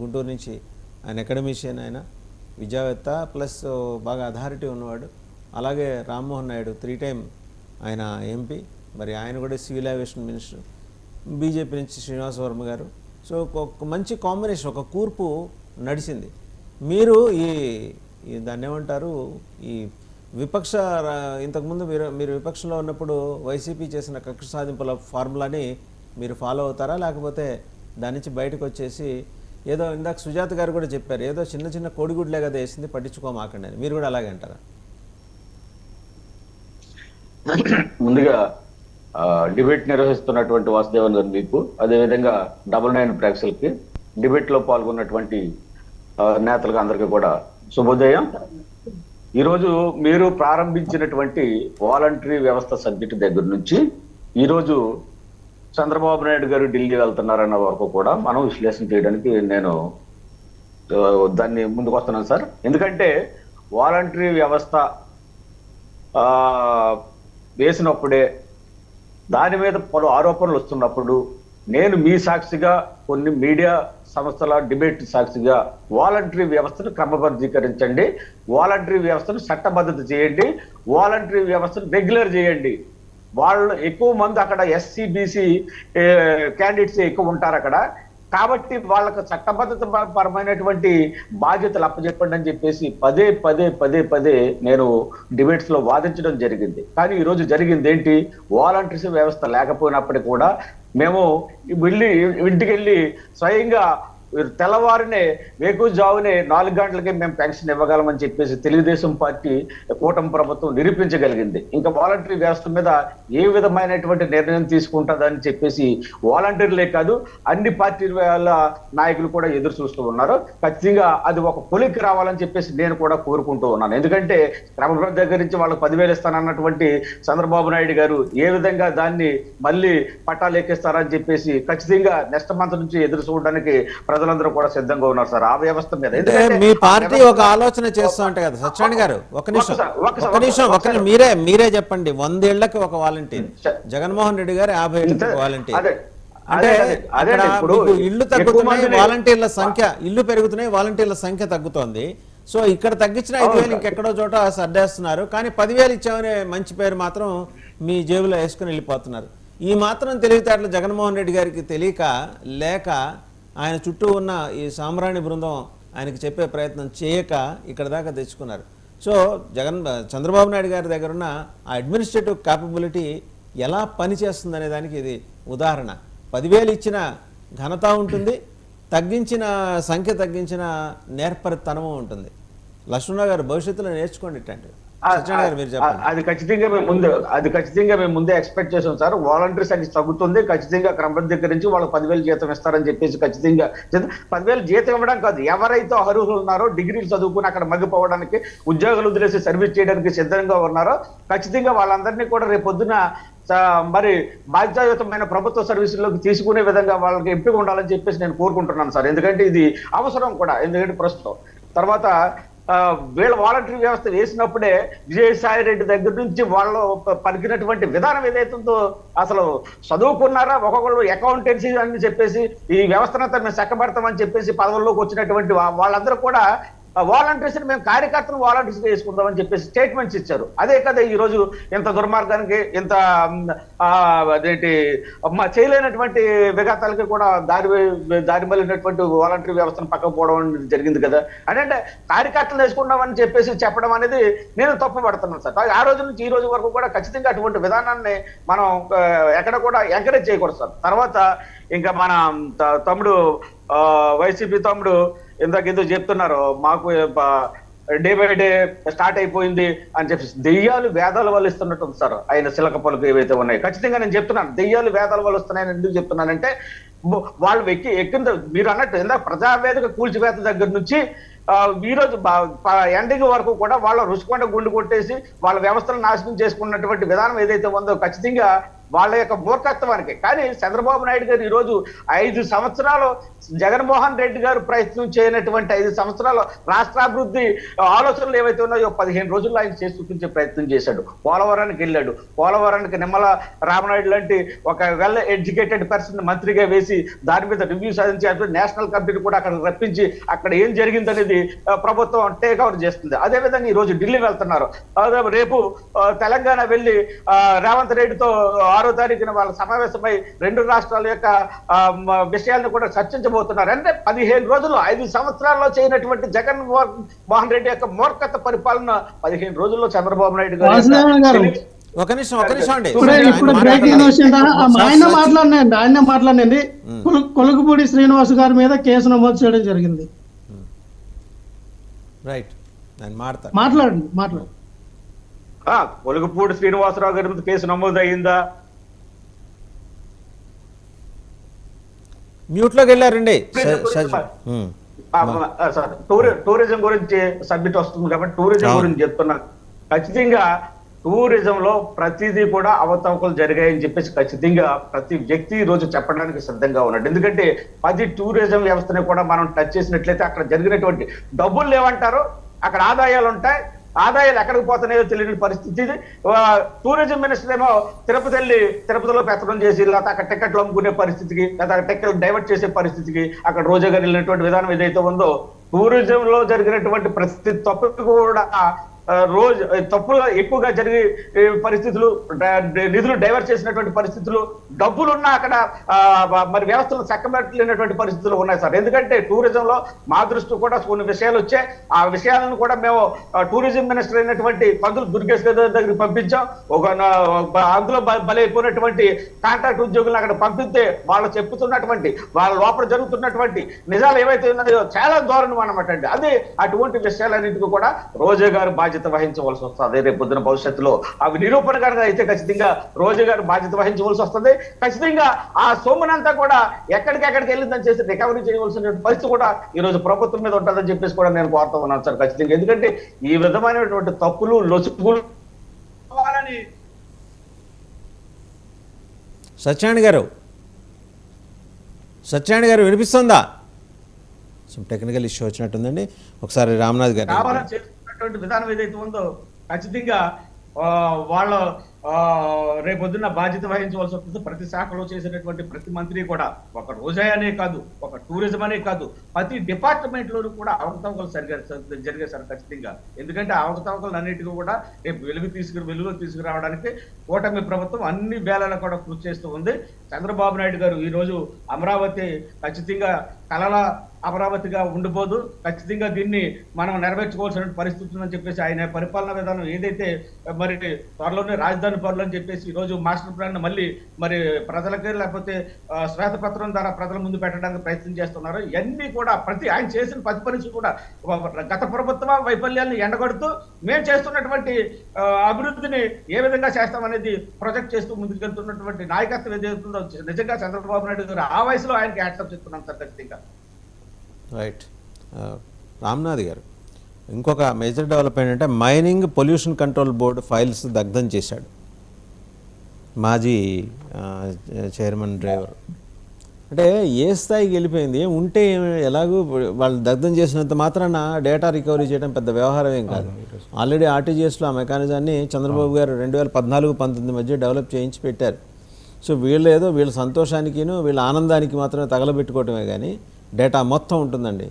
గుంటూరు నుంచి. ఆయన అకాడమిషియన్, ఆయన విద్యావేత్త ప్లస్ బాగా అథారిటీ ఉన్నవాడు. అలాగే రామ్మోహన్ నాయుడు 3 టైమ్ ఆయన ఎంపీ, మరి ఆయన కూడా సివిల్ ఏవియేషన్ మినిస్టర్. బీజేపీ నుంచి శ్రీనివాస్ వర్మ గారు. సో ఒక మంచి కాంబినేషన్, ఒక కూర్పు నడిచింది. మీరు ఈ దాన్ని ఏమంటారు, ఈ విపక్ష ఇంతకుముందు మీరు విపక్షంలో ఉన్నప్పుడు వైసీపీ చేసిన కక్ష సాధింపుల ఫార్ములాని మీరు ఫాలో అవుతారా, లేకపోతే దాని నుంచి బయటకు వచ్చేసి ఏదో ఇందాక సుజాత గారు కూడా చెప్పారు, ఏదో చిన్న చిన్న కోడిగుడ్లే కదా వేసింది, పట్టించుకోమాకండి అని, మీరు కూడా అలాగే అంటారా? ముందుగా డిబేట్ నిర్వహిస్తున్నటువంటి వాసుదేవన్ గారు మీకు, అదేవిధంగా 99 ప్రేక్షకులకి, డిబేట్ లో పాల్గొన్నటువంటి నేతలకు అందరికీ కూడా శుభోదయం. ఈరోజు మీరు ప్రారంభించినటువంటి వాలంటరీ వ్యవస్థ సబ్జెక్టు దగ్గర నుంచి ఈరోజు చంద్రబాబు నాయుడు గారు ఢిల్లీ వెళ్తున్నారన్న వరకు కూడా మనం విశ్లేషణ చేయడానికి నేను దాన్ని ముందుకు వస్తున్నాను సార్. ఎందుకంటే వాలంటరీ వ్యవస్థ వేసినప్పుడే దాని మీద పలు ఆరోపణలు వస్తున్నప్పుడు నేను మీ సాక్షిగా, కొన్ని మీడియా సంస్థల డిబేట్ సాక్షిగా వాలంటరీ వ్యవస్థను క్రమబద్ధీకరించండి, వాలంటరీ వ్యవస్థను చట్టబద్ధత చేయండి, వాలంటరీ వ్యవస్థను రెగ్యులర్ చేయండి. వాళ్ళు ఎక్కువ మంది అక్కడ ఎస్సీ బీసీ క్యాండిడేట్స్ ఎక్కువ ఉంటారు అక్కడ, కాబట్టి వాళ్ళకు చట్టబద్ధత పరమైనటువంటి బాధ్యతలు అప్పచెప్పండి అని చెప్పేసి పదే పదే పదే పదే నేను డిబేట్స్ లో వాదించడం జరిగింది. కానీ ఈరోజు జరిగింది ఏంటి, వాలంటీర్స్ వ్యవస్థ లేకపోయినప్పటికీ కూడా మేము ఇంటికి వెళ్ళి స్వయంగా తెల్లవారినే వేకుజావునే 4 గంటలకే మేము పెన్షన్ ఇవ్వగలమని చెప్పేసి తెలుగుదేశం పార్టీ కూటమి ప్రభుత్వం నిరూపించగలిగింది. ఇంకా వాలంటరీ వ్యవస్థ మీద ఏ విధమైనటువంటి నిర్ణయం తీసుకుంటుందని చెప్పేసి వాలంటీర్లే కాదు అన్ని పార్టీల నాయకులు కూడా ఎదురు చూస్తూ ఉన్నారు. ఖచ్చితంగా అది ఒక పొలికి రావాలని చెప్పేసి నేను కూడా కోరుకుంటూ ఉన్నాను. ఎందుకంటే క్రమబద్ధ దగ్గర నుంచి వాళ్ళకి 10,000 ఇస్తానన్నటువంటి చంద్రబాబు నాయుడు గారు ఏ విధంగా దాన్ని మళ్ళీ పట్టాలు ఎక్కిస్తారని చెప్పేసి ఖచ్చితంగా నెక్స్ట్ మంత్ నుంచి ఎదురు చూడడానికి ప్రజలందరూ కూడా సిద్ధంగా ఉన్నారు సార్ ఆ వ్యవస్థ మీద. మీ పార్టీ ఒక ఆలోచన చేస్తూ ఉంటాయి కదా సత్యనారాయణ గారు, ఒక నిమిషం మీరే చెప్పండి. 100 ఏళ్లకి ఒక వాలంటీర్, జగన్మోహన్ రెడ్డి గారు 50 ఏళ్ళకి వాలంటీర్. అంటే అక్కడ ఇల్లు తగ్గుతున్నాయి, వాలంటీర్ల సంఖ్య, ఇల్లు పెరుగుతున్నాయి, వాలంటీర్ల సంఖ్య తగ్గుతోంది. సో ఇక్కడ తగ్గించిన 5,000 ఇంకెక్కడో చోట సర్దేస్తున్నారు, కానీ 10,000 ఇచ్చామనే మంచి పేరు మాత్రం మీ జేబులో వేసుకుని వెళ్ళిపోతున్నారు. ఈ మాత్రం తెలివితేటలు జగన్మోహన్ రెడ్డి గారికి తెలియక లేక ఆయన చుట్టూ ఉన్న ఈ సామ్రాణి బృందం ఆయనకి చెప్పే ప్రయత్నం చేయక ఇక్కడ దాకా తెచ్చుకున్నారు. సో చంద్రబాబు నాయుడు గారి దగ్గర ఉన్న ఆ అడ్మినిస్ట్రేటివ్ క్యాపబిలిటీ ఎలా పనిచేస్తుందనే దానికి ఇది ఉదాహరణ. 10,000 ఇచ్చిన ఘనత ఉంటుంది, సంఖ్య తగ్గించిన నేర్పరితనము ఉంటుంది. లక్ష్మణరావు గారు భవిష్యత్తులో నేర్చుకోండి ఇట్లాంటివి. అది ఖచ్చితంగా మేము ముందే ఎక్స్పెక్ట్ చేసాం సార్. వాలంటీర్స్ అది తగ్గుతుంది, ఖచ్చితంగా క్రమబద్ధీకరించి వాళ్ళకి 10,000 జీతం ఇస్తారని చెప్పేసి ఖచ్చితంగా 10,000 జీతం ఇవ్వడం కాదు, ఎవరైతే అర్హులు ఉన్నారో డిగ్రీలు చదువుకుని అక్కడ మగ్గిపోవడానికి, ఉద్యోగాలు వదిలేసి సర్వీస్ చేయడానికి సిద్ధంగా ఉన్నారో ఖచ్చితంగా వాళ్ళందరినీ కూడా రేపొద్దున మరి బాధ్యతాయుతమైన ప్రభుత్వ సర్వీసుల్లోకి తీసుకునే విధంగా వాళ్ళకి ఎంపిక ఉండాలని చెప్పేసి నేను కోరుకుంటున్నాను సార్. ఎందుకంటే ఇది అవసరం కూడా, ఎందుకంటే ప్రస్తుతం తర్వాత వీళ్ళ వాలంటరీ వ్యవస్థ వేసినప్పుడే విజయసాయి రెడ్డి దగ్గర నుంచి వాళ్ళు పలికినటువంటి విధానం ఏదైతుందో, అసలు చదువుకున్నారా, ఒక్కొక్కళ్ళు అకౌంటెన్సీ అని చెప్పేసి ఈ వ్యవస్థనంతా మేము చక్కబడతామని చెప్పేసి పదవుల్లోకి వచ్చినటువంటి వాళ్ళందరూ కూడా వాలంటీర్స్ మేము కార్యకర్తలు వాలంటీర్స్ వేసుకుందామని చెప్పేసి స్టేట్మెంట్స్ ఇచ్చారు. అదే కదా ఈ రోజు ఇంత దుర్మార్గానికి, ఇంత అదేంటి చేయలేనటువంటి విఘాతాలకి కూడా దారి మళ్ళినటువంటి వాలంటీర్ వ్యవస్థను పక్కకు పోవడం జరిగింది కదా. అంటే కార్యకర్తలు వేసుకున్నామని చెప్పేసి చెప్పడం అనేది నేను తప్పుపడుతున్నాను సార్. ఆ రోజు నుంచి ఈ రోజు వరకు కూడా ఖచ్చితంగా అటువంటి విధానాన్ని మనం ఎక్కడ కూడా ఎంకరేజ్ చేయకూడదు సార్. తర్వాత ఇంకా మన తమ్ముడు వైసీపీ తమ్ముడు ఇందాక ఏదో చెప్తున్నారు, మాకు డే బై డే స్టార్ట్ అయిపోయింది అని చెప్పేసి దెయ్యాలు వేదాల వల్ల ఇస్తున్నట్టు ఉంది సార్. ఆయన శిలక పలుకు ఏవైతే ఉన్నాయి ఖచ్చితంగా నేను చెప్తున్నాను, దెయ్యాలు వేదాల వల్ల వస్తున్నాయని ఎందుకు చెప్తున్నానంటే వాళ్ళు ఎక్కిన మీరు అన్నట్టు ఇందాక ప్రజావేదిక కూల్చివేత దగ్గర నుంచి ఈ రోజు ఎండింగ్ వరకు కూడా వాళ్ళ రుచికొండ గుండు కొట్టేసి వాళ్ళ వ్యవస్థను నాశనం చేసుకున్నటువంటి విధానం ఏదైతే ఉందో ఖచ్చితంగా వాళ్ళ యొక్క మూర్ఖత్వానికి. కానీ చంద్రబాబు నాయుడు గారు ఈరోజు 5 సంవత్సరాలు జగన్మోహన్ రెడ్డి గారు ప్రయత్నం చేయనటువంటి 5 సంవత్సరాలు రాష్ట్రాభివృద్ధి ఆలోచనలు ఏవైతే ఉన్నాయో 15 రోజుల్లో ఆయన చేసి చూపించే ప్రయత్నం చేశాడు. పోలవరానికి వెళ్ళాడు. పోలవరానికి నిమ్మల రామనాయుడు లాంటి ఒక వెల్ ఎడ్యుకేటెడ్ పర్సన్ మంత్రిగా వేసి దాని మీద రివ్యూ సాధించి నేషనల్ కమిటీని కూడా అక్కడ రప్పించి అక్కడ ఏం జరిగిందనేది ప్రభుత్వం టేక్ ఓవర్ చేస్తుంది. అదేవిధంగా ఈ రోజు ఢిల్లీ వెళ్తున్నారు. రేపు తెలంగాణ వెళ్ళి రేవంత్ రెడ్డితో 6వ తారీఖున వాళ్ళ సమావేశమై 2 రాష్ట్రాల యొక్క విషయాలను కూడా చర్చించబోతున్నారు. అంటే 15 రోజులు 5 సంవత్సరాల్లో చేయనటువంటి జగన్ మోహన్ రెడ్డి యొక్క మూర్ఖత పరిపాలన 15 రోజుల్లో చంద్రబాబు నాయుడు గారు. ఒక నిమిషం అండి. ఇప్పుడు బ్రేకింగ్ న్యూస్ ఆయన మాట్లాడండి. కొలుకుపూడి శ్రీనివాస్ గారి మీద కేసు నమోదు చేయడం జరిగింది. రైట్, మాట్లాడండి. కొలుకుపూడి శ్రీనివాసరావు గారి మీద కేసు నమోదు అయిందా? మ్యూట్ లోకి వెళ్ళారండి. టూరిజం గురించి సబ్జెక్ట్ వస్తుంది కాబట్టి టూరిజం గురించి చెప్తున్నా. ఖచ్చితంగా టూరిజం లో ప్రతిదీ కూడా అవతవకలు జరిగాయని చెప్పేసి ఖచ్చితంగా ప్రతి వ్యక్తి ఈ రోజు చెప్పడానికి సిద్ధంగా ఉన్నాడు. ఎందుకంటే 10 టూరిజం వ్యవస్థని కూడా మనం టచ్ చేసినట్లయితే అక్కడ జరిగినటువంటి డబ్బులు లేవంటారు, అక్కడ ఆదాయాలు ఉంటాయి. ఆదాయాలు ఎక్కడికి పోతున్నాయో తెలియని పరిస్థితి. టూరిజం మినిస్టర్ ఏమో తిరుపతిలో పెత్తడం చేసి లేకపోతే అక్కడ టికెట్లు అమ్ముకునే పరిస్థితికి, లేదా టికెట్లు డైవర్ట్ చేసే పరిస్థితికి అక్కడ రోజా గారు వెళ్ళినటువంటి విధానం ఏదైతే ఉందో, టూరిజం లో జరిగినటువంటి ప్రతి తప్పు కూడా రోజు తప్పులు ఎక్కువగా జరిగే పరిస్థితులు, నిధులు డైవర్ట్ చేసినటువంటి పరిస్థితులు, డబ్బులున్నా అక్కడ మరి వ్యవస్థలు చక్కబెట్టలేనటువంటి పరిస్థితులు ఉన్నాయి సార్. ఎందుకంటే టూరిజంలో మా దృష్టి కూడా కొన్ని విషయాలు వచ్చాయి. ఆ విషయాలను కూడా మేము టూరిజం మినిస్టర్ అయినటువంటి పంతులు దుర్గేష్ గారి దగ్గరికి పంపించాం. అందులో బలైపోయినటువంటి కాంట్రాక్ట్ ఉద్యోగులను అక్కడ పంపిస్తే వాళ్ళు చెప్పుతున్నటువంటి వాళ్ళ లోపల జరుగుతున్నటువంటి నిజాలు ఏవైతే ఉన్నాయో చాలా దారుణం అన్నమాట అండి. అదే అటువంటి విషయాలన్నింటికి కూడా రోజా గారు బాధ్యత వహించవలసి వస్తుంది. రేపు పొద్దున భవిష్యత్తులో అవి నిరూపణకరంగా అయితే ఖచ్చితంగా రోజా గారు బాధ్యత వహించవలసి వస్తుంది. ఖచ్చితంగా ఆ సొమ్మునంతా కూడా ఎక్కడికెక్కడికి వెళ్ళిందని చేసి రికవరీ చేయవలసిన పరిస్థితి కూడా ఈ రోజు ప్రభుత్వం మీద ఉంటుందని చెప్పేసి కూడా నేను కోరుతా ఉన్నాను సార్ ఖచ్చితంగా. ఎందుకంటే ఈ విధమైనటువంటి తప్పులు లొసుగులు సత్యనారాయణ గారు వినిపిస్తుందా? టెక్నికల్ ఇష్యూ వచ్చినట్టుందండి. ఒకసారి రామనాథ్ గారు విధానం ఏదైతే ఉందో ఖచ్చితంగా వాళ్ళ రేపొద్దున్న బాధ్యత వహించవలసి వస్తుంది. ప్రతి శాఖలో చేసినటువంటి ప్రతి మంత్రి కూడా, ఒక రోజా అనే కాదు, ఒక టూరిజం అనే కాదు, ప్రతి డిపార్ట్మెంట్ లోనూ కూడా అవకతవకలు జరిగాయి సార్ ఖచ్చితంగా. ఎందుకంటే అవకతవకలు అన్నిటికీ కూడా రేపు వెలుగు తీసుకురావడానికి కూటమి ప్రభుత్వం అన్ని వేళలా కూడా కృషి చేస్తూ ఉంది. చంద్రబాబు నాయుడు గారు ఈ రోజు అమరావతి ఖచ్చితంగా కలల అమరావతిగా ఉండిపోదు, ఖచ్చితంగా దీన్ని మనం నెరవేర్చుకోవాల్సిన పరిస్థితి ఉందని చెప్పేసి ఆయన పరిపాలనా విధానం ఏదైతే మరి త్వరలోనే రాజధాని పనులు అని చెప్పేసి ఈ రోజు మాస్టర్ ప్లాన్ మళ్ళీ మరి ప్రజలకి లేకపోతే శ్వేతపత్రం ద్వారా ప్రజల ముందు పెట్టడానికి ప్రయత్నం చేస్తున్నారు. ఇవన్నీ కూడా ఆయన చేసిన ప్రతి పని కూడా గత ప్రభుత్వ వైఫల్యాన్ని ఎండగొడుతూ మేము చేస్తున్నటువంటి అభివృద్ధిని ఏ విధంగా చేస్తామనేది ప్రొజెక్ట్ చేస్తూ ముందుకెళ్తున్నటువంటి నాయకత్వం ఏదైతుందో నిజంగా చంద్రబాబు నాయుడు గారు ఆ వయసులో ఆయనకి యాక్సెప్ట్ చేస్తున్నాం సార్ ఖచ్చితంగా. రైట్, రామ్నాథ్ గారు, ఇంకొక మేజర్ డెవలప్మెంట్ అంటే mining pollution control board files దగ్ధం చేశాడు మాజీ చైర్మన్ డ్రైవర్. అంటే ఏ స్థాయికి వెళ్ళిపోయింది, ఉంటే ఎలాగూ వాళ్ళు దగ్ధం చేసినంత మాత్రాన డేటా రికవరీ చేయడం పెద్ద వ్యవహారం ఏం కాదు. ఆల్రెడీ ఆర్టీజీఎస్లో ఆ మెకానిజాన్ని చంద్రబాబు గారు 2014-19 మధ్య డెవలప్ చేయించి పెట్టారు. సో వీళ్ళ సంతోషానికిను వీళ్ళ ఆనందానికి మాత్రమే తగలబెట్టుకోవటమే కానీ డేటా మొత్తం ఉంటుందండి.